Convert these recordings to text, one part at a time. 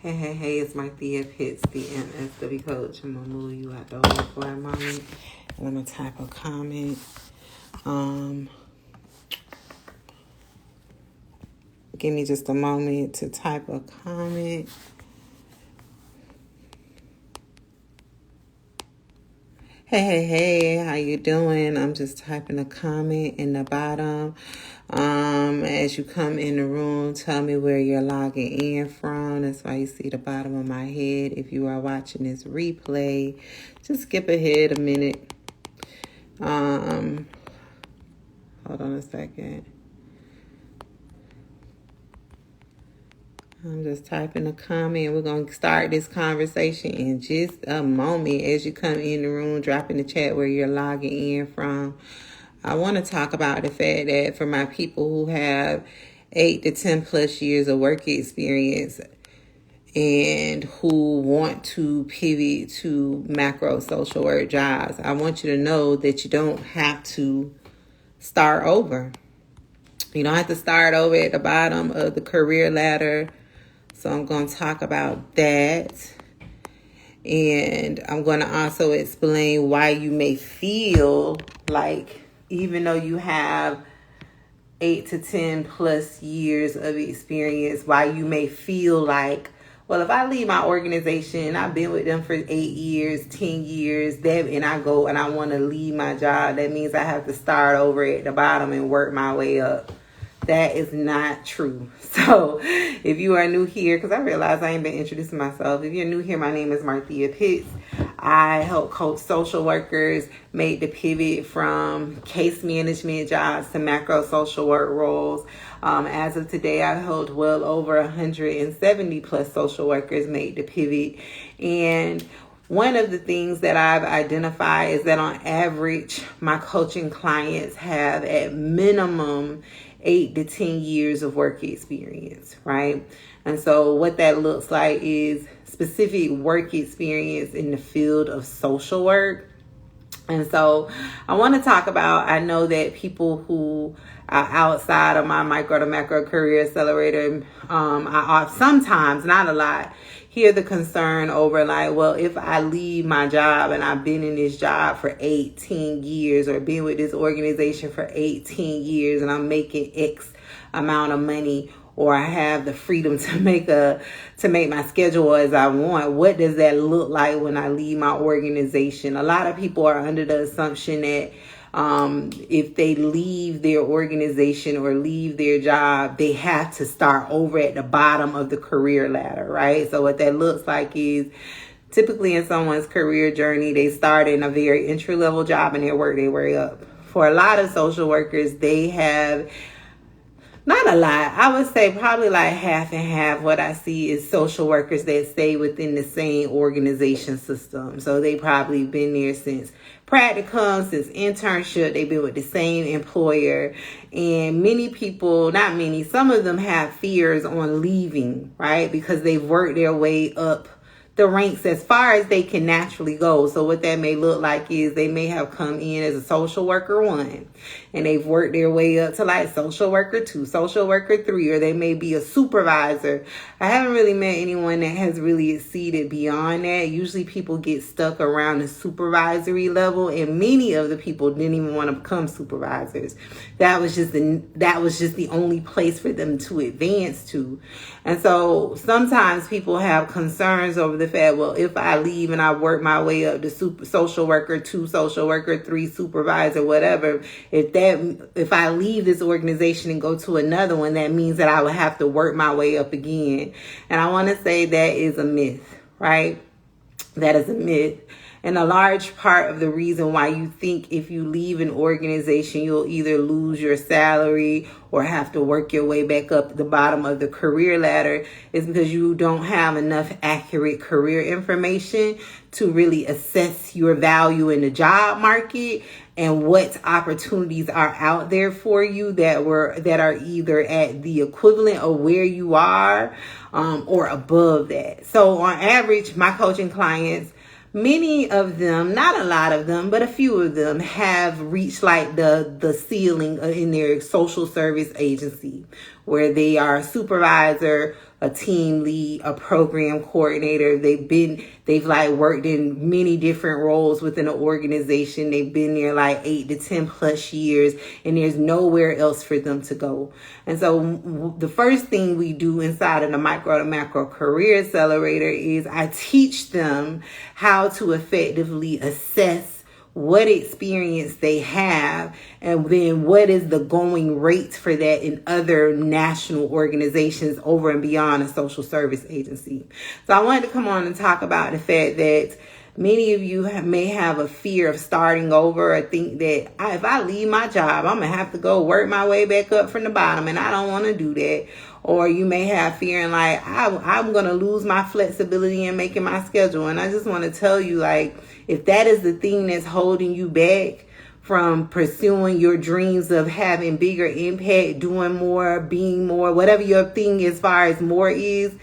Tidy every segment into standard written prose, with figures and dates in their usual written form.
Hey, it's Marthea Pitts, the MSW coach. I'm going to move you out the way for a moment. And I'm going to type a comment. Give me just a moment to type a comment. Hey, how you doing? I'm just typing a comment in the bottom. As you come in the room, tell me where you're logging in from. That's why you see the bottom of my head. If you are watching this replay, just skip ahead a minute. Hold on a second. I'm just typing a comment. We're going to start this conversation in just a moment. As you come in the room, drop in the chat where you're logging in from. I want to talk about the fact that for my people who have 8 to 10 plus years of work experience and who want to pivot to macro social work jobs, I want you to know that you don't have to start over. You don't have to start over at the bottom of the career ladder. So I'm going to talk about that. And I'm going to also explain why you may feel like, even though you have 8 to 10 plus years of experience, why you may feel like, well, if I leave my organization, I've been with them for 8 years, 10 years, and I go and I want to leave my job, that means I have to start over at the bottom and work my way up. That is not true. So if you are new here, because I realize I ain't been introducing myself. If you're new here, my name is Marthea Pitts. I help coach social workers make the pivot from case management jobs to macro social work roles. As of today, I've helped well over 170 plus social workers make the pivot. And one of the things that I've identified is that on average, my coaching clients have at minimum 8 to 10 years of work experience, right? And so what that looks like is specific work experience in the field of social work. And so I want to talk about, I know that people who are outside of my micro to macro career accelerator, I sometimes, not a lot, hear the concern over like, well, if I leave my job and I've been in this job for 18 years or been with this organization for 18 years and I'm making X amount of money, or I have the freedom to make my schedule as I want, what does that look like when I leave my organization? A lot of people are under the assumption that if they leave their organization or leave their job, they have to start over at the bottom of the career ladder, right? So what that looks like is typically in someone's career journey, they start in a very entry-level job and they work their way up. For a lot of social workers, they have not a lot. I would say probably like half and half. What I see is social workers that stay within the same organization system. So they probably been there since practicum, since internship. They've been with the same employer. And many people, not many, some of them have fears on leaving, right? Because they've worked their way up the ranks as far as they can naturally go. So what that may look like is they may have come in as a social worker 1 and they've worked their way up to like social worker 2, social worker 3, or they may be a supervisor. I haven't really met anyone that has really exceeded beyond that. Usually people get stuck around the supervisory level, and many of the people didn't even want to become supervisors. That was just the only place for them to advance to. And so sometimes people have concerns over the fact, well, if I leave and I work my way up to social worker 2, social worker 3, supervisor, whatever, if I leave this organization and go to another one, that means that I will have to work my way up again. And I want to say that is a myth, right? That is a myth. And a large part of the reason why you think if you leave an organization, you'll either lose your salary or have to work your way back up to the bottom of the career ladder is because you don't have enough accurate career information to really assess your value in the job market and what opportunities are out there for you that are either at the equivalent of where you are or above that. So on average, my coaching clients, many of them, not a lot of them, but a few of them have reached like the ceiling in their social service agency where they are a supervisor, a team lead, a program coordinator. They've like worked in many different roles within an organization. They've been there like 8 to 10 plus years, and there's nowhere else for them to go. And so the first thing we do inside of the Micro to Macro Career Accelerator is I teach them how to effectively assess what experience they have, and then what is the going rate for that in other national organizations over and beyond a social service agency. So I wanted to come on and talk about the fact that many of you may have a fear of starting over, or think that if I leave my job, I'm going to have to go work my way back up from the bottom, and I don't want to do that. Or you may have fear and like, I'm going to lose my flexibility in making my schedule. And I just want to tell you, like, if that is the thing that's holding you back from pursuing your dreams of having bigger impact, doing more, being more, whatever your thing as far as more is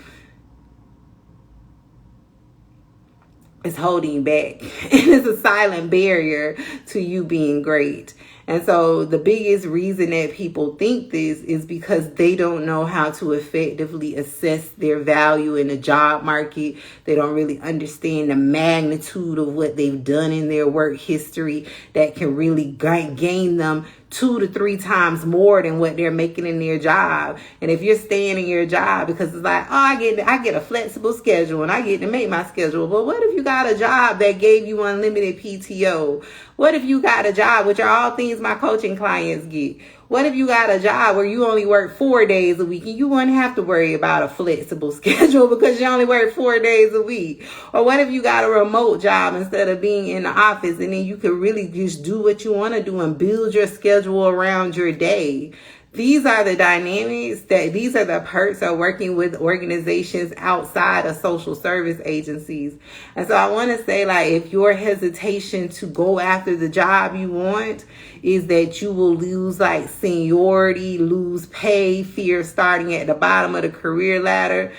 holding you back. And it's a silent barrier to you being great. And so the biggest reason that people think this is because they don't know how to effectively assess their value in the job market. They don't really understand the magnitude of what they've done in their work history that can really gain them 2 to 3 times more than what they're making in their job. And if you're staying in your job because it's like, oh, I get a flexible schedule and I get to make my schedule. But what if you got a job that gave you unlimited PTO? What if you got a job, which are all things my coaching clients get? What if you got a job where you only work 4 days a week and you wouldn't have to worry about a flexible schedule because you only work 4 days a week? Or what if you got a remote job instead of being in the office, and then you could really just do what you want to do and build your schedule around your day? These are the dynamics, these are the perks of working with organizations outside of social service agencies. And so I want to say, like, if your hesitation to go after the job you want is that you will lose like seniority, lose pay, fear of starting at the bottom of the career ladder,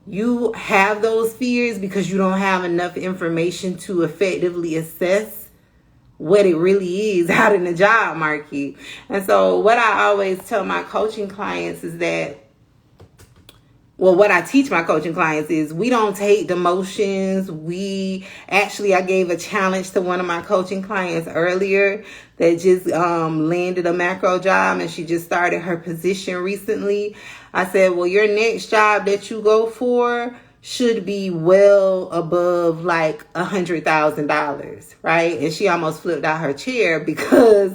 you have those fears because you don't have enough information to effectively assess what it really is out in the job market. And so what I always tell my coaching clients is that, well, what I teach my coaching clients is we don't take demotions. I gave a challenge to one of my coaching clients earlier that just landed a macro job, and she just started her position recently. I said, well, your next job that you go for should be well above like $100,000, right? And she almost flipped out her chair because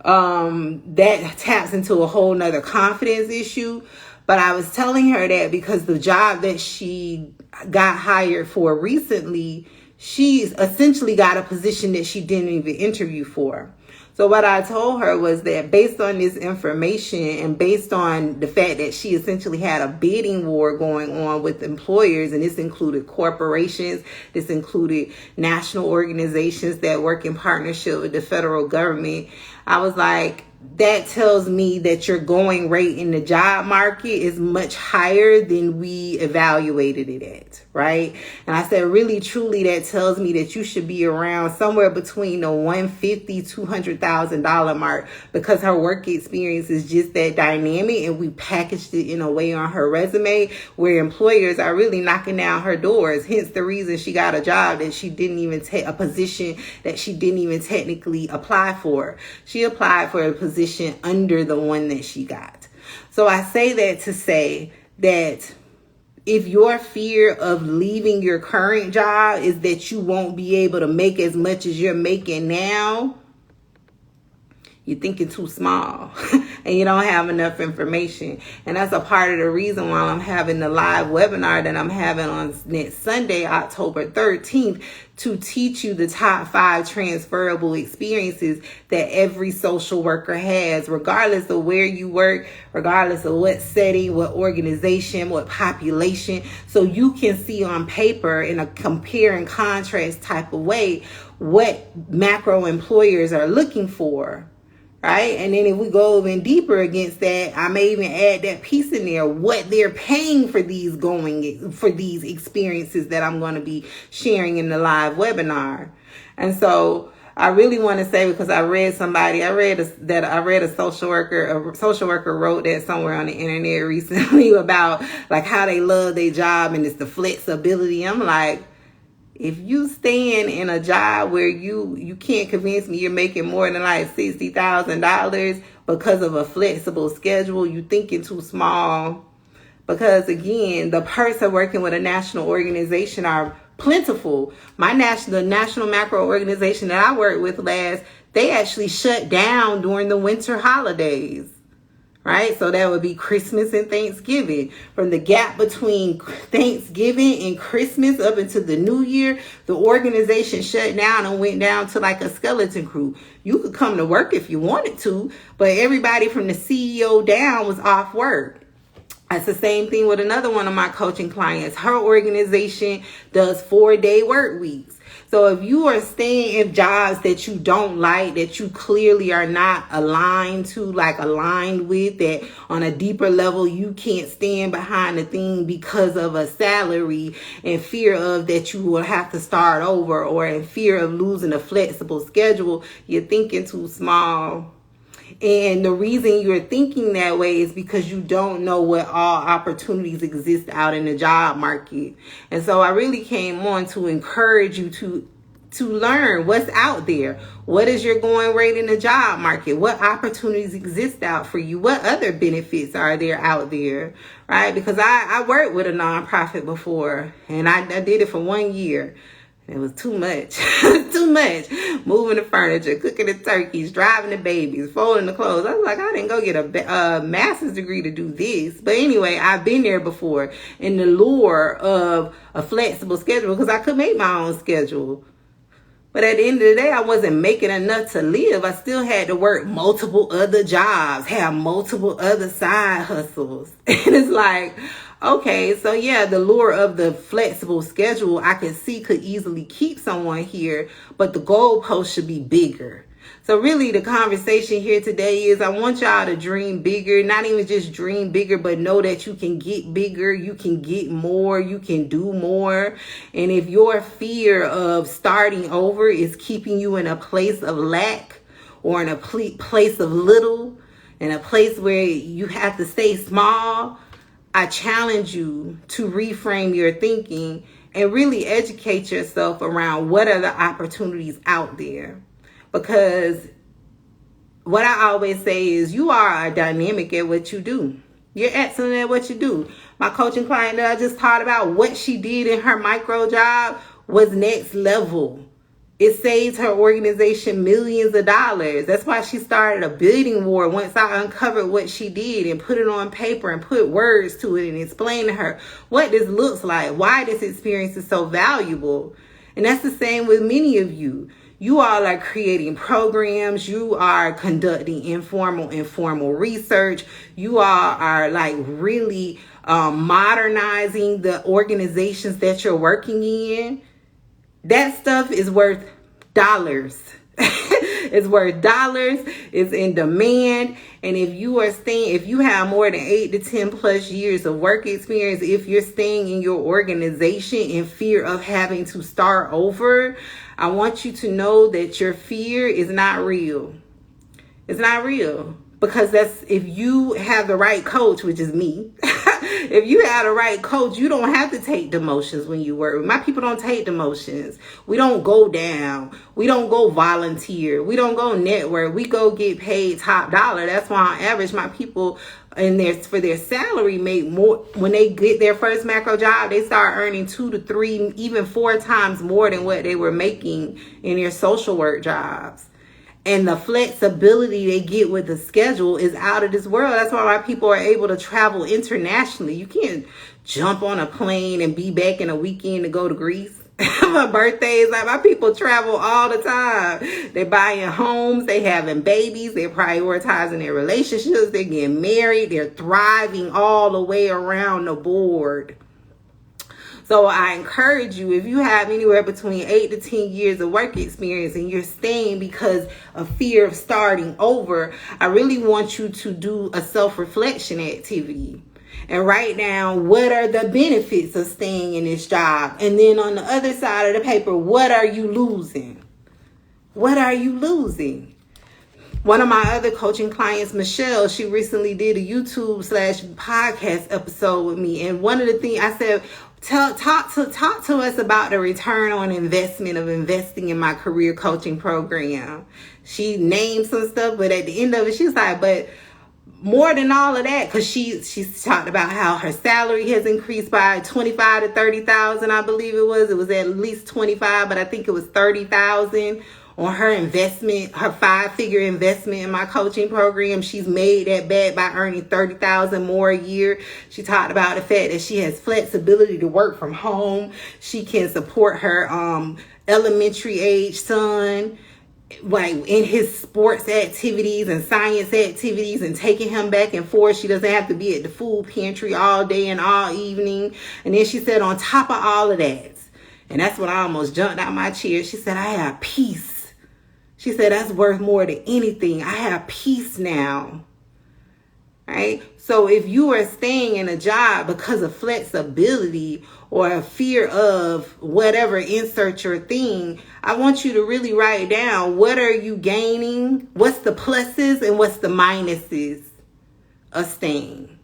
that taps into a whole nother confidence issue. But I was telling her that because the job that she got hired for recently, she essentially got a position that she didn't even interview for. So what I told her was that based on this information and based on the fact that she essentially had a bidding war going on with employers, and this included corporations, this included national organizations that work in partnership with the federal government, I was like, that tells me that your going rate in the job market is much higher than we evaluated it at, right? And I said, really, truly, that tells me that you should be around somewhere between the $150,000, $200,000 mark, because her work experience is just that dynamic, and we packaged it in a way on her resume where employers are really knocking down her doors. Hence the reason she got a job that she didn't even take, a position that she didn't even technically apply for. She applied for a position under the one that she got. So I say that to say that if your fear of leaving your current job is that you won't be able to make as much as you're making now, you're thinking too small and you don't have enough information. And that's a part of the reason why I'm having the live webinar that I'm having on next Sunday, October 13th, to teach you the top 5 transferable experiences that every social worker has, regardless of where you work, regardless of what setting, what organization, what population. So you can see on paper in a compare and contrast type of way what macro employers are looking for. Right? And then if we go even deeper against that, I may even add that piece in there, what they're paying for these experiences that I'm going to be sharing in the live webinar. And so I really want to say, because I read a social worker wrote that somewhere on the internet recently about like how they love their job and it's the flexibility. I'm like, if you stand in a job where you can't convince me you're making more than like $60,000 because of a flexible schedule, you thinking too small. Because again, the perks of working with a national organization are plentiful. The national macro organization that I worked with last, they actually shut down during the winter holidays. Right? So that would be Christmas and Thanksgiving. From the gap between Thanksgiving and Christmas up into the new year, the organization shut down and went down to like a skeleton crew. You could come to work if you wanted to, but everybody from the CEO down was off work. That's the same thing with another one of my coaching clients. Her organization does 4-day work weeks. So if you are staying in jobs that you don't like, that you clearly are not aligned with, that on a deeper level, you can't stand behind the thing because of a salary and fear of that you will have to start over, or in fear of losing a flexible schedule, you're thinking too small. And the reason you're thinking that way is because you don't know what all opportunities exist out in the job market. And so I really came on to encourage you to learn what's out there. What is your going rate in the job market? What opportunities exist out for you? What other benefits are there out there? Right? Because I worked with a nonprofit before, and I did it for 1 year. It was too much, too much. Moving the furniture, cooking the turkeys, driving the babies, folding the clothes. I was like, I didn't go get a master's degree to do this. But anyway, I've been there before. And the lure of a flexible schedule, because I could make my own schedule. But at the end of the day, I wasn't making enough to live. I still had to work multiple other jobs, have multiple other side hustles. And it's like, okay, so yeah, the lure of the flexible schedule I can see could easily keep someone here, but the goalpost should be bigger. So really the conversation here today is I want y'all to dream bigger, not even just dream bigger, but know that you can get bigger, you can get more, you can do more. And if your fear of starting over is keeping you in a place of lack or in a place of little, in a place where you have to stay small, I challenge you to reframe your thinking and really educate yourself around what are the opportunities out there. Because what I always say is you are dynamic at what you do. You're excellent at what you do. My coaching client that I just taught about, what she did in her micro job was next level. It saved her organization millions of dollars. That's why she started a bidding war once I uncovered what she did and put it on paper and put words to it and explained to her what this looks like, why this experience is so valuable. And that's the same with many of you. You all are creating programs. You are conducting informal research. You all are like really modernizing the organizations that you're working in. That stuff is worth dollars. It's worth dollars. It's in demand. And if you have more than 8 to 10 plus years of work experience, if you're staying in your organization in fear of having to start over, I want you to know that your fear is not real. It's not real. Because if you have the right coach, which is me, if you have the right coach, you don't have to take demotions when you work. My people don't take demotions. We don't go down. We don't go volunteer. We don't go network. We go get paid top dollar. That's why on average, my people for their salary make more. When they get their first macro job, they start earning 2 to 3, even 4 times more than what they were making in their social work jobs. And the flexibility they get with the schedule is out of this world. That's why my people are able to travel internationally. You can't jump on a plane and be back in a weekend to go to Greece. My birthdays, like my people travel all the time. They're buying homes, they having babies, they're prioritizing their relationships, they're getting married, they're thriving all the way around the board. So I encourage you, if you have anywhere between 8 to 10 years of work experience and you're staying because of fear of starting over, I really want you to do a self-reflection activity and write down what are the benefits of staying in this job. And then on the other side of the paper, what are you losing? what are you losing? One of my other coaching clients, Michelle, she recently did a YouTube/podcast episode with me. And one of the things I said, talk to us about the return on investment of investing in my career coaching program. She named some stuff, but at the end of it, she was like, but more than all of that, because she's talked about how her salary has increased by 25 to 30,000, I believe it was. It was at least 25, but I think it was 30,000 on her investment, her 5-figure investment in my coaching program. She's made that back by earning 30,000 more a year. She talked about the fact that she has flexibility to work from home. She can support her elementary age son, like in his sports activities and science activities, and taking him back and forth. She doesn't have to be at the food pantry all day and all evening. And then she said, on top of all of that, and that's when I almost jumped out my chair, she said, I have peace. She said, that's worth more than anything. I have peace now. Right? So if you are staying in a job because of flexibility or a fear of whatever, insert your thing, I want you to really write down, what are you gaining? What's the pluses and what's the minuses of staying?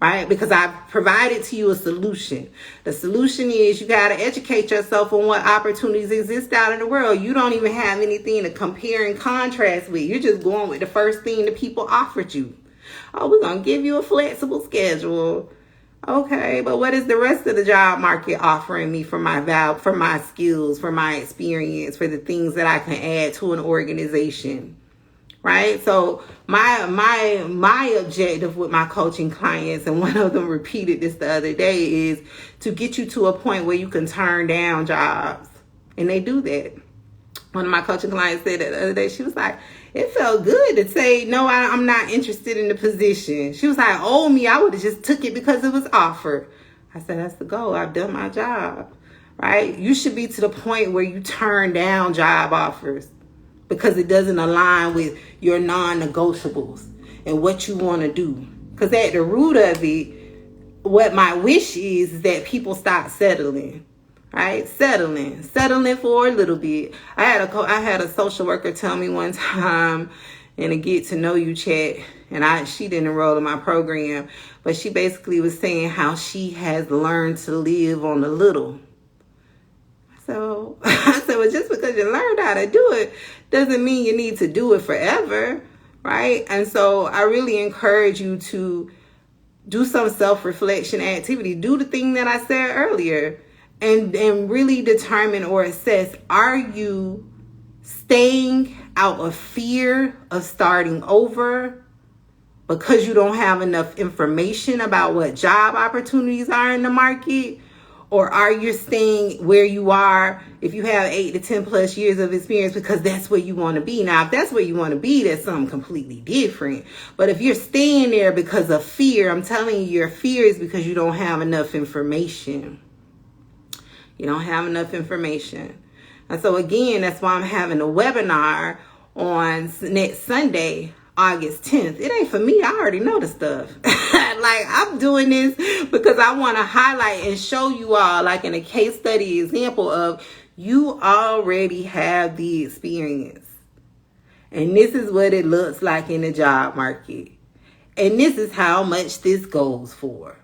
Right? Because I've provided to you a solution. The solution is you got to educate yourself on what opportunities exist out in the world. You don't even have anything to compare and contrast with. You're just going with the first thing the people offered you. Oh, we're going to give you a flexible schedule. Okay, but what is the rest of the job market offering me for my skills, for my experience, for the things that I can add to an organization? Right? So my objective with my coaching clients, and one of them repeated this the other day, is to get you to a point where you can turn down jobs. And they do that. One of my coaching clients said that the other day, she was like, it felt good to say, no, I'm not interested in the position. She was like, oh, I would have just took it because it was offered. I said, that's the goal. I've done my job. Right? You should be to the point where you turn down job offers because it doesn't align with your non-negotiables and what you want to do. Because at the root of it, what my wish is that people stop settling. Right? Settling for a little bit. I had a social worker tell me one time in a get to know you chat, and she didn't enroll in my program, but she basically was saying how she has learned to live on the little. So I said, well, just because you learned how to do it doesn't mean you need to do it forever, right? And so I really encourage you to do some self-reflection activity. Do the thing that I said earlier, and really determine or assess, are you staying out of fear of starting over because you don't have enough information about what job opportunities are in the market? Or are you staying where you are if you have 8 to 10 plus years of experience because that's where you want to be? Now, if that's where you want to be, that's something completely different. But if you're staying there because of fear, I'm telling you, your fear is because you don't have enough information. You don't have enough information. And so again, that's why I'm having a webinar on next Sunday, August 10th. It ain't for me. I already know the stuff. Like, I'm doing this because I want to highlight and show you all, like in a case study example of, you already have the experience. And this is what it looks like in the job market. And this is how much this goes for.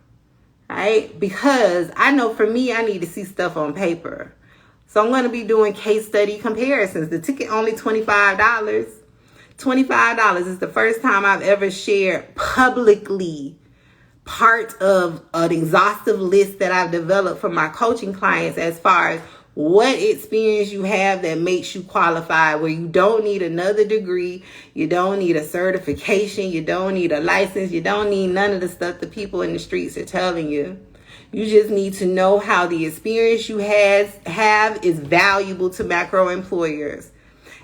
Right? Because I know for me, I need to see stuff on paper. So I'm going to be doing case study comparisons. The ticket only $25. $25 is the first time I've ever shared publicly part of an exhaustive list that I've developed for my coaching clients as far as what experience you have that makes you qualify, where you don't need another degree, you don't need a certification, you don't need a license, you don't need none of the stuff the people in the streets are telling you. You just need to know how the experience you have is valuable to macro employers,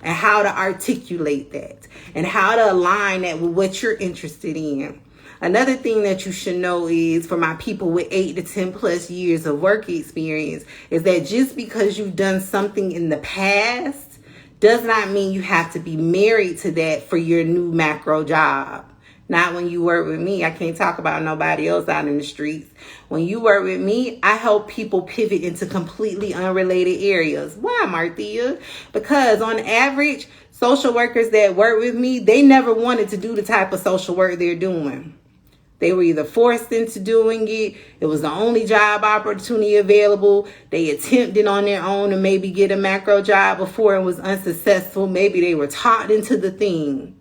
and how to articulate that, and how to align that with what you're interested in. Another thing that you should know is, for my people with 8 to 10 plus years of work experience, is that just because you've done something in the past does not mean you have to be married to that for your new macro job. Not when you work with me. I can't talk about nobody else out in the streets. When you work with me, I help people pivot into completely unrelated areas. Why, Marthea? Because on average, social workers that work with me, they never wanted to do the type of social work they're doing. They were either forced into doing it. It was the only job opportunity available. They attempted on their own to maybe get a macro job before it was unsuccessful. Maybe they were taught into the thing.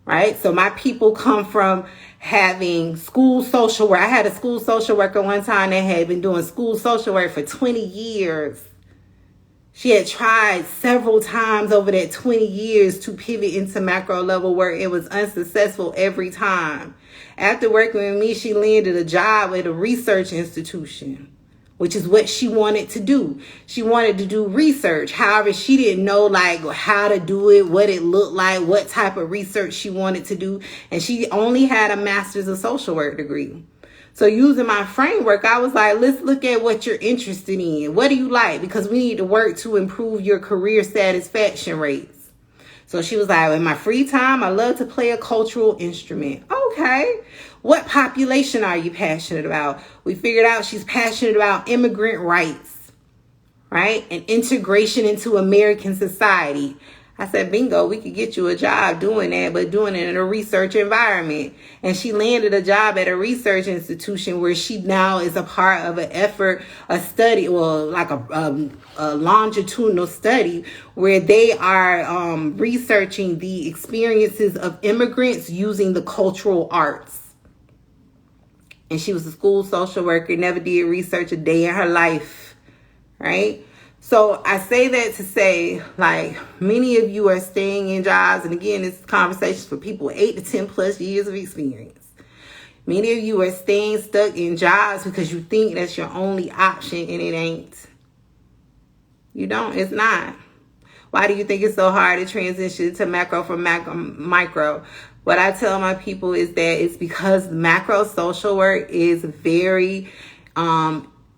Right? So my people come from having school social work. I had a school social worker one time that had been doing school social work for 20 years. She had tried several times over that 20 years to pivot into macro level work. It was unsuccessful every time. After working with me, she landed a job at a research institution, which is what she wanted to do. She wanted to do research. However, she didn't know like how to do it, what it looked like, what type of research she wanted to do. And she only had a master's of social work degree. So using my framework, I was like, let's look at what you're interested in. What do you like? Because we need to work to improve your career satisfaction rates. So she was like, in my free time, I love to play a cultural instrument. Okay. What population are you passionate about? We figured out she's passionate about immigrant rights, right? And integration into American society. I said, bingo, we could get you a job doing that, but doing it in a research environment. And she landed a job at a research institution where she now is a part of an effort, a study, well, like a longitudinal study where they are researching the experiences of immigrants using the cultural arts. And she was a school social worker, never did research a day in her life, right? So I say that to say, like, many of you are staying in jobs. And again, this conversations for people with 8 to 10 plus years of experience. Many of you are staying stuck in jobs because you think that's your only option, and it ain't. You don't. It's not. Why do you think it's so hard to transition to macro from micro? What I tell my people is that it's because macro social work is very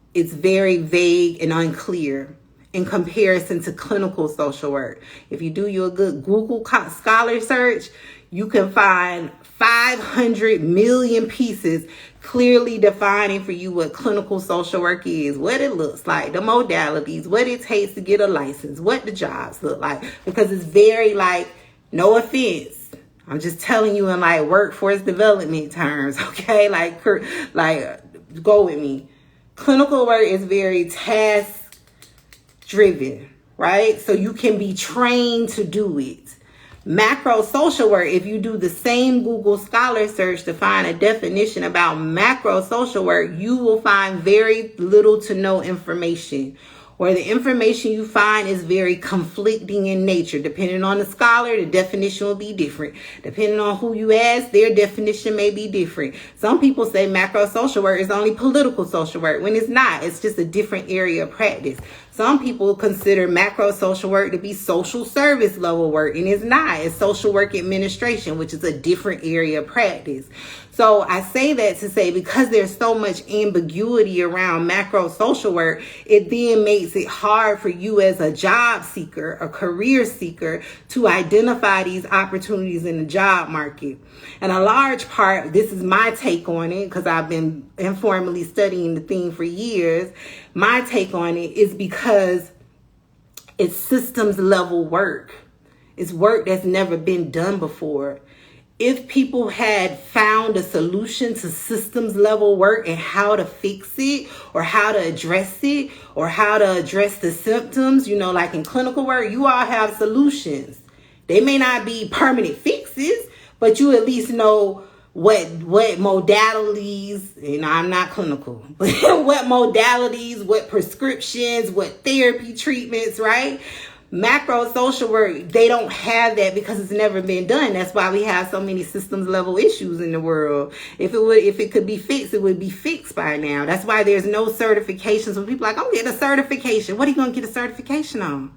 vague and unclear in comparison to clinical social work. If you do your good Google Scholar search, you can find 500 million pieces clearly defining for you what clinical social work is, what it looks like, the modalities, what it takes to get a license, what the jobs look like, because it's very like, no offense, I'm just telling you in like workforce development terms, okay? Like go with me. Clinical work is very task driven, right? So you can be trained to do it. Macro social work, if you do the same Google Scholar search to find a definition about macro social work, you will find very little to no information. Where the information you find is very conflicting in nature. Depending on the scholar, the definition will be different. Depending on who you ask, their definition may be different. Some people say macro social work is only political social work, when it's not. It's just a different area of practice. Some people consider macro social work to be social service level work, and it's not. It's social work administration, which is a different area of practice. So I say that to say, because there's so much ambiguity around macro social work, it then makes it hard for you as a job seeker, a career seeker, to identify these opportunities in the job market. And a large part, this is my take on it, because I've been informally studying the thing for years. My take on it is because it's systems level work. It's work that's never been done before. If people had found a solution to systems level work and how to fix it, or how to address it, or how to address the symptoms, you know, like in clinical work, you all have solutions. They may not be permanent fixes, but you at least know what modalities, and I'm not clinical, but what modalities, what prescriptions, what therapy treatments, right? Macro social work, they don't have that because it's never been done. That's why we have so many systems level issues in the world. If it could be fixed, it would be fixed by now. That's why there's no certifications. When people are like, I'm getting a certification. What are you going to get a certification on?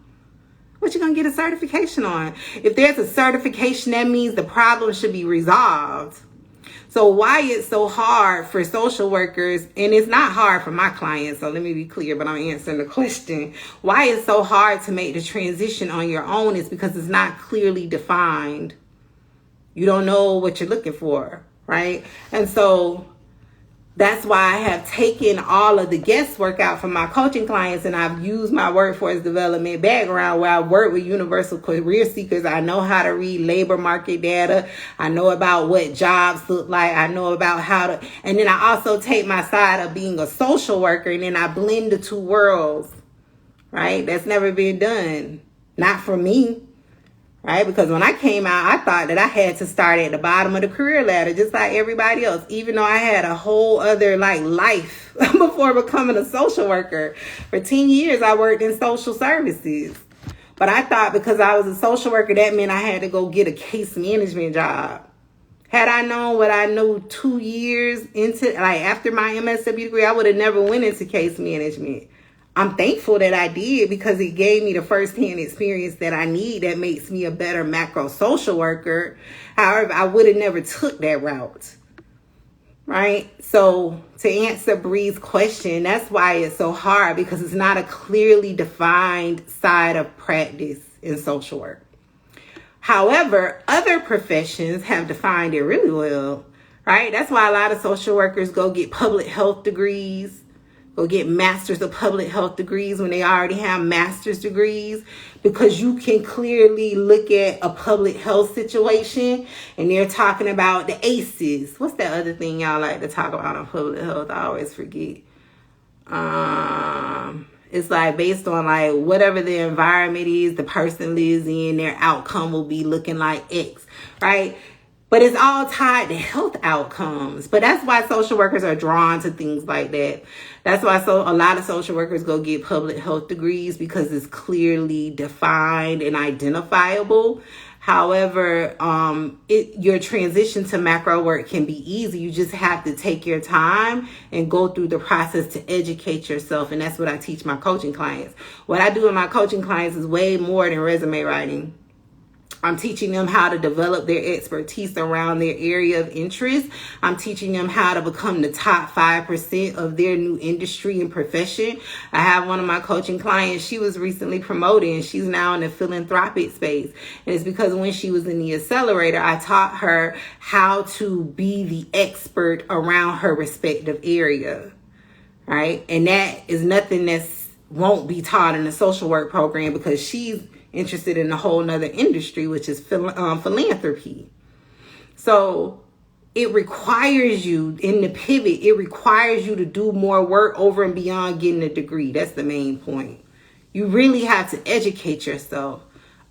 What you going to get a certification on? If there's a certification, that means the problem should be resolved. So why it's so hard for social workers, and it's not hard for my clients, so let me be clear, but I'm answering the question. Why it's so hard to make the transition on your own is because it's not clearly defined. You don't know what you're looking for, right? And so that's why I have taken all of the guesswork out from my coaching clients, and I've used my workforce development background where I work with universal career seekers. I know how to read labor market data. I know about what jobs look like. I know about how to, and then I also take my side of being a social worker, and then I blend the two worlds, right? That's never been done. Not for me. Right? Because when I came out, I thought that I had to start at the bottom of the career ladder, just like everybody else, even though I had a whole other life before becoming a social worker. For 10 years, I worked in social services. But I thought because I was a social worker, that meant I had to go get a case management job. Had I known what I knew 2 years into, after my MSW degree, I would have never went into case management. I'm thankful that I did because it gave me the firsthand experience that I need that makes me a better macro social worker. However, I would have never took that route, right? So to answer Bree's question, that's why it's so hard, because it's not a clearly defined side of practice in social work. However, other professions have defined it really well, right? That's why a lot of social workers go get public health degrees, go get masters of public health degrees when they already have master's degrees, because you can clearly look at a public health situation and they're talking about the ACEs. What's that other thing y'all like to talk about on public health? I always forget. It's based on whatever the environment is the person lives in, their outcome will be looking like X, right? But it's all tied to health outcomes. But that's why social workers are drawn to things like that. That's why a lot of social workers go get public health degrees, because it's clearly defined and identifiable. However, your transition to macro work can be easy. You just have to take your time and go through the process to educate yourself. And that's what I teach my coaching clients. What I do with my coaching clients is way more than resume writing. I'm teaching them how to develop their expertise around their area of interest. I'm teaching them how to become the top 5% of their new industry and profession. I have one of my coaching clients, she was recently promoted and she's now in the philanthropic space. And it's because when she was in the accelerator, I taught her how to be the expert around her respective area, right? And that is nothing that won't be taught in the social work program, because she's interested in a whole nother industry, which is philanthropy. So it requires you in the pivot, it requires you to do more work over and beyond getting a degree. That's the main point. You really have to educate yourself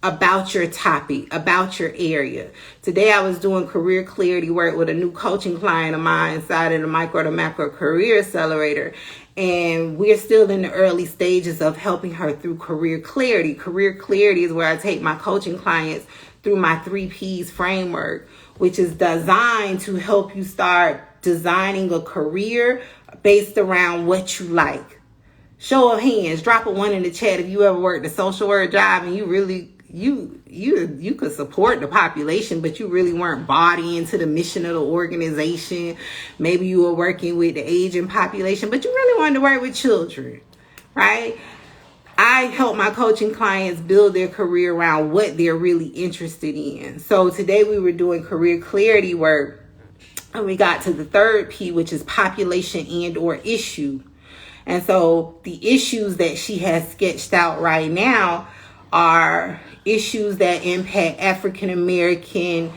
about your topic, about your area. Today I was doing career clarity work with a new coaching client of mine inside of the micro to macro career accelerator. And we're still in the early stages of helping her through career clarity. Career clarity is where I take my coaching clients through my 3 Ps framework, which is designed to help you start designing a career based around what you like. Show of hands, drop a 1 in the chat if you ever worked a social work job and you really you could support the population, but you really weren't bought into the mission of the organization. Maybe you were working with the aging population, but you really wanted to work with children, right? I help my coaching clients build their career around what they're really interested in. So today we were doing career clarity work, and we got to the 3rd P, which is population and or issue. And so the issues that she has sketched out right now are issues that impact African American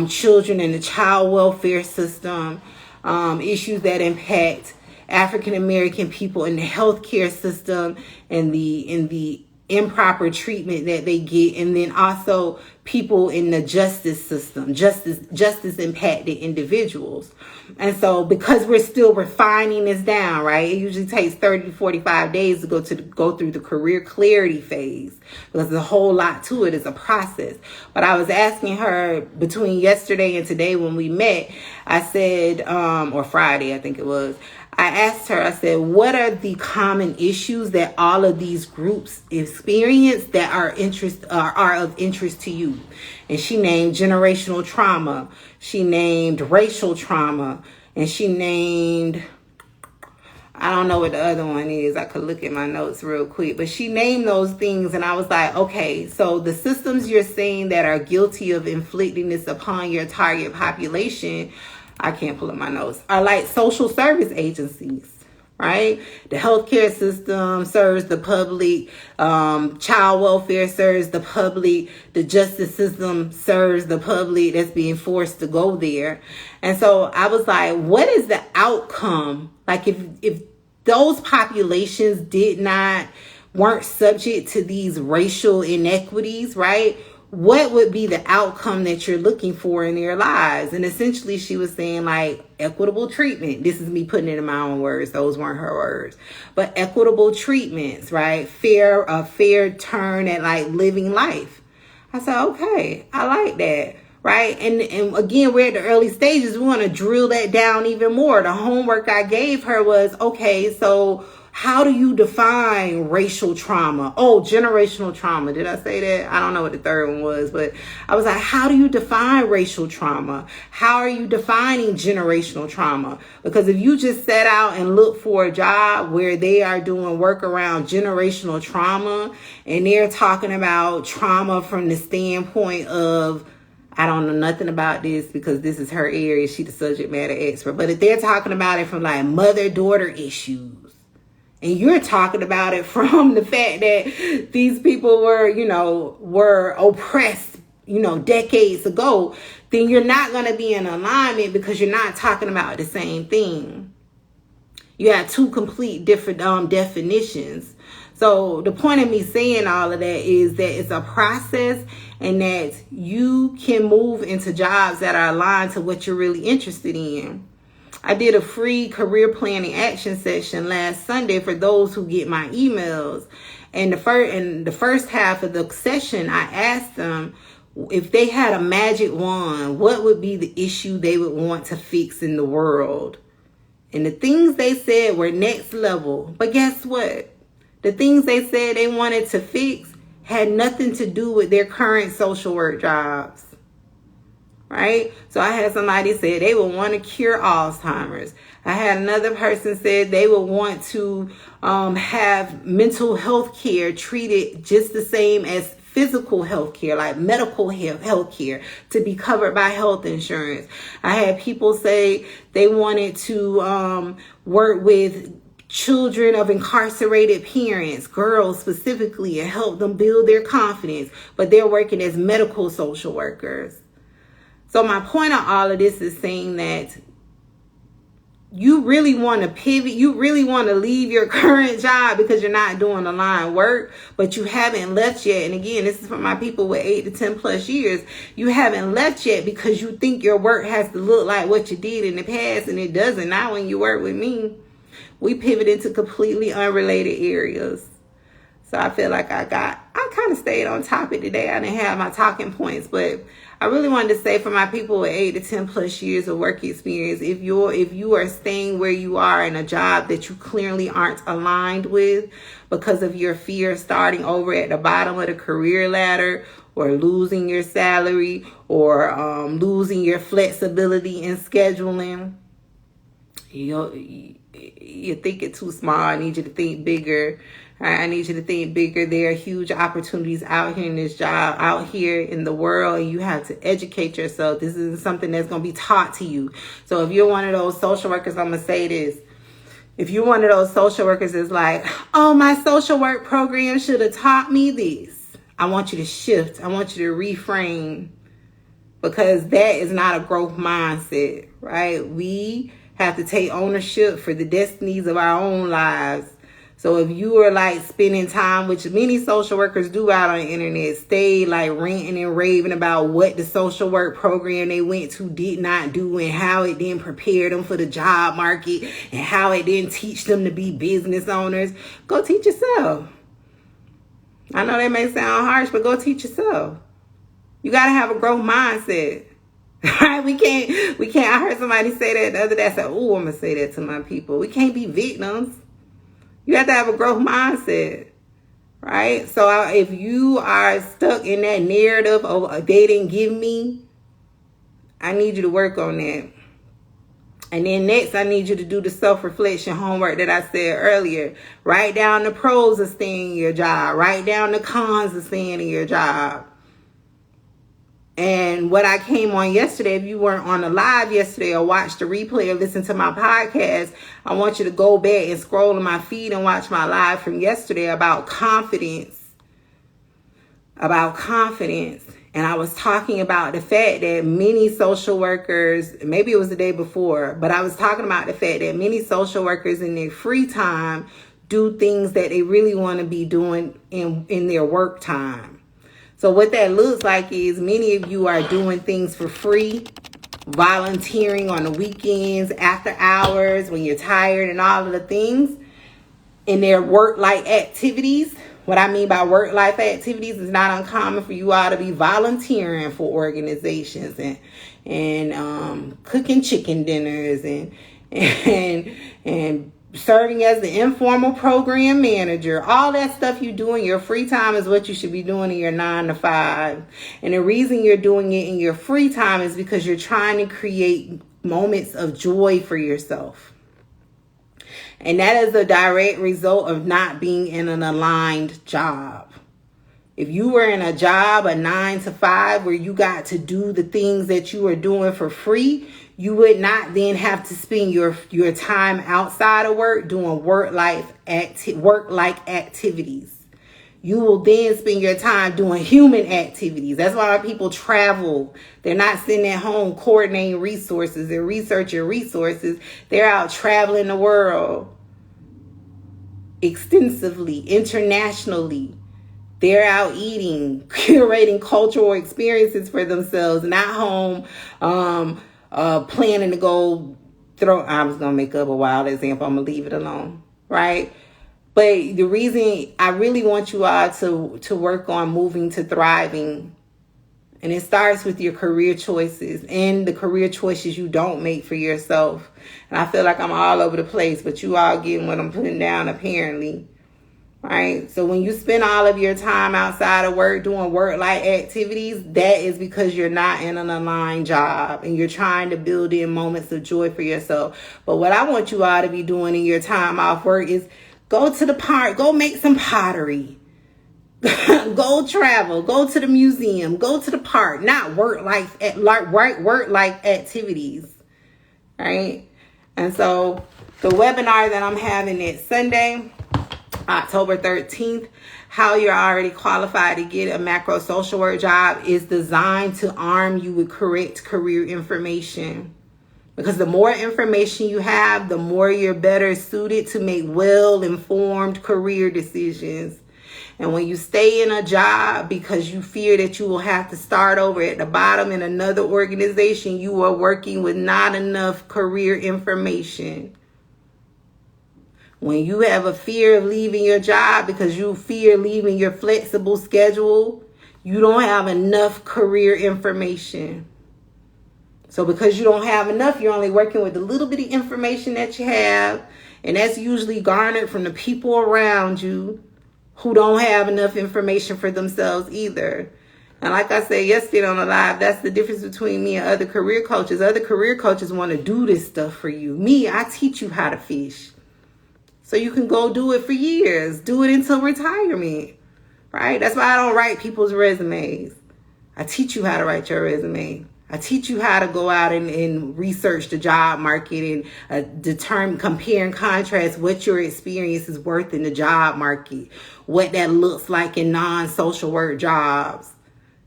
children in the child welfare system, issues that impact African American people in the healthcare system and the improper treatment that they get, and then also people in the justice system, justice impacted individuals. And so because we're still refining this down, right? It usually takes 30 to 45 days to go through the career clarity phase, because there's a whole lot to it. It's a process. But I was asking her between yesterday and today when we met, I said, or Friday, I think it was, I asked her, I said, what are the common issues that all of these groups experience that are of interest to you? And she named generational trauma. She named racial trauma. And she named, I don't know what the other one is. I could look at my notes real quick. But she named those things, and I was like, okay, so the systems you're saying that are guilty of inflicting this upon your target population, I can't pull up my notes, are like social service agencies. Right? The healthcare system serves the public. Child welfare serves the public. The justice system serves the public that's being forced to go there. And so I was like, what is the outcome? Like if those populations weren't subject to these racial inequities, right? What would be the outcome that you're looking for in their lives? And essentially she was saying like equitable treatment. This is me putting it in my own words. Those weren't her words. But equitable treatments, right? A fair turn at like living life. I said, okay, I like that. Right. And again, we're at the early stages. We want to drill that down even more. The homework I gave her was, okay, so how do you define racial trauma? Oh, generational trauma. Did I say that? I don't know what the third one was, but I was like, how do you define racial trauma? How are you defining generational trauma? Because if you just set out and look for a job where they are doing work around generational trauma and they're talking about trauma from the standpoint of, I don't know nothing about this because this is her area. She's the subject matter expert. But if they're talking about it from like mother-daughter issues, and you're talking about it from the fact that these people were oppressed, decades ago, then you're not going to be in alignment because you're not talking about the same thing. You have two complete different definitions. So the point of me saying all of that is that it's a process and that you can move into jobs that are aligned to what you're really interested in. I did a free career planning action session last Sunday for those who get my emails. And the first half of the session, I asked them if they had a magic wand, what would be the issue they would want to fix in the world? And the things they said were next level. But guess what? The things they said they wanted to fix had nothing to do with their current social work jobs. Right? So I had somebody say they would want to cure Alzheimer's. I had another person said they would want to have mental health care treated just the same as physical health care, like medical health care, to be covered by health insurance. I had people say they wanted to work with children of incarcerated parents, girls specifically, and help them build their confidence, but they're working as medical social workers. So my point on all of this is saying that you really want to pivot. You really want to leave your current job because you're not doing aligned work, but you haven't left yet. And again, this is for my people with 8 to 10 plus years. You haven't left yet because you think your work has to look like what you did in the past, and it doesn't. Not when you work with me. We pivot into completely unrelated areas. So I feel like I kind of stayed on topic today. I didn't have my talking points, but I really wanted to say for my people with 8 to 10 plus years of work experience, if you are staying where you are in a job that you clearly aren't aligned with because of your fear of starting over at the bottom of the career ladder, or losing your salary, or losing your flexibility in scheduling, you're thinking too small. I need you to think bigger. I need you to think bigger. There are huge opportunities out here in this job, out here in the world, and you have to educate yourself. This isn't something that's going to be taught to you. So if you're one of those social workers, I'm going to say this. If you're one of those social workers that's like, oh, my social work program should have taught me this, I want you to shift. I want you to reframe, because that is not a growth mindset, right? We have to take ownership for the destinies of our own lives. So if you are like spending time, which many social workers do out on the internet, stay like ranting and raving about what the social work program they went to did not do, and how it didn't prepare them for the job market, and how it didn't teach them to be business owners, go teach yourself. I know that may sound harsh, but go teach yourself. You got to have a growth mindset. Right? We can't, I heard somebody say that the other day. I said, oh, I'm going to say that to my people. We can't be victims. You have to have a growth mindset, right? So if you are stuck in that narrative of they didn't give me, I need you to work on that. And then next, I need you to do the self-reflection homework that I said earlier. Write down the pros of staying in your job. Write down the cons of staying in your job. And what I came on yesterday, if you weren't on the live yesterday or watched the replay or listened to my podcast, I want you to go back and scroll on my feed and watch my live from yesterday about confidence. And I was talking about the fact that many social workers, maybe it was the day before, but I was talking about the fact that many social workers in their free time do things that they really want to be doing in their work time. So what that looks like is many of you are doing things for free, volunteering on the weekends, after hours, when you're tired and all of the things in their work-like activities. What I mean by work-life activities is not uncommon for you all to be volunteering for organizations and cooking chicken dinners and serving as the informal program manager. All that stuff you do in your free time is what you should be doing in your 9 to 5. And the reason you're doing it in your free time is because you're trying to create moments of joy for yourself. And that is a direct result of not being in an aligned job. If you were in a job, a 9 to 5, where you got to do the things that you are doing for free, you would not then have to spend your time outside of work doing work-like activities. You will then spend your time doing human activities. That's why people travel. They're not sitting at home coordinating resources and researching resources. They're out traveling the world extensively, internationally. They're out eating, curating cultural experiences for themselves, not home planning to go I was going to make up a wild example. I'm going to leave it alone, right? But the reason I really want you all to work on moving to thriving, and it starts with your career choices and the career choices you don't make for yourself. And I feel like I'm all over the place, but you all getting what I'm putting down apparently, right? So when you spend all of your time outside of work doing work-like activities, that is because you're not in an aligned job and you're trying to build in moments of joy for yourself. But what I want you all to be doing in your time off work is go to the park, go make some pottery, go travel, go to the museum, go to the park, not work-like activities, right? And so the webinar that I'm having next Sunday, October 13th, how you're already qualified to get a macro social work job, is designed to arm you with correct career information. Because the more information you have, the more you're better suited to make well-informed career decisions. And when you stay in a job because you fear that you will have to start over at the bottom in another organization, you are working with not enough career information. When you have a fear of leaving your job because you fear leaving your flexible schedule, you don't have enough career information. So because you don't have enough, you're only working with the little bitty information that you have. And that's usually garnered from the people around you who don't have enough information for themselves either. And like I said yesterday on the live, that's the difference between me and other career coaches. Other career coaches want to do this stuff for you. Me, I teach you how to fish. So you can go do it for years. Do it until retirement, right? That's why I don't write people's resumes. I teach you how to write your resume. I teach you how to go out and research the job market and determine, compare and contrast what your experience is worth in the job market, what that looks like in non-social work jobs.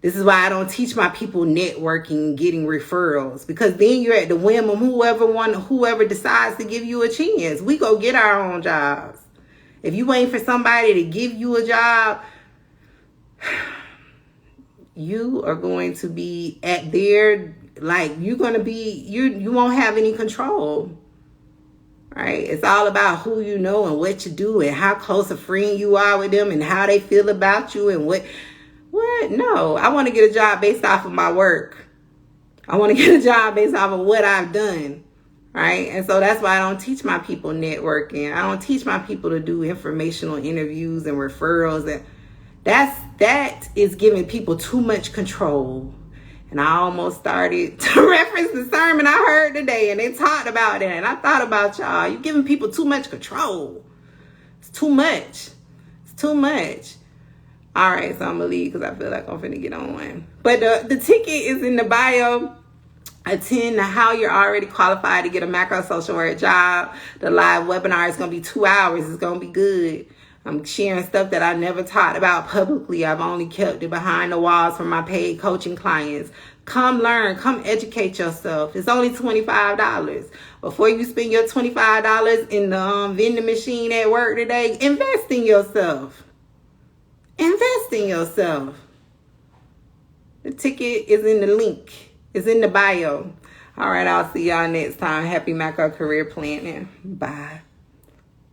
This is why I don't teach my people networking and getting referrals, because then you're at the whim of whoever decides to give you a chance. We go get our own jobs. If you wait for somebody to give you a job, you are going to be at their, you're going to be, you won't have any control, right? It's all about who you know and what you do and how close a friend you are with them and how they feel about you and what? No, I want to get a job based off of my work. I want to get a job based off of what I've done, right? And so that's why I don't teach my people networking. I don't teach my people to do informational interviews and referrals. And that is giving people too much control. And I almost started to reference the sermon I heard today, and they talked about it. And I thought about y'all. You're giving people too much control. It's too much. It's too much. All right, so I'm going to leave because I feel like I'm finna get on one. But the ticket is in the bio. Attend to how you're already qualified to get a macro social work job. The live webinar is going to be 2 hours. It's going to be good. I'm sharing stuff that I never taught about publicly. I've only kept it behind the walls for my paid coaching clients. Come learn. Come educate yourself. It's only $25. Before you spend your $25 in the vending machine at work today, invest in yourself. Invest in yourself. The ticket is in the link. It's in the bio. All right, I'll see y'all next time. Happy macro career planning. Bye.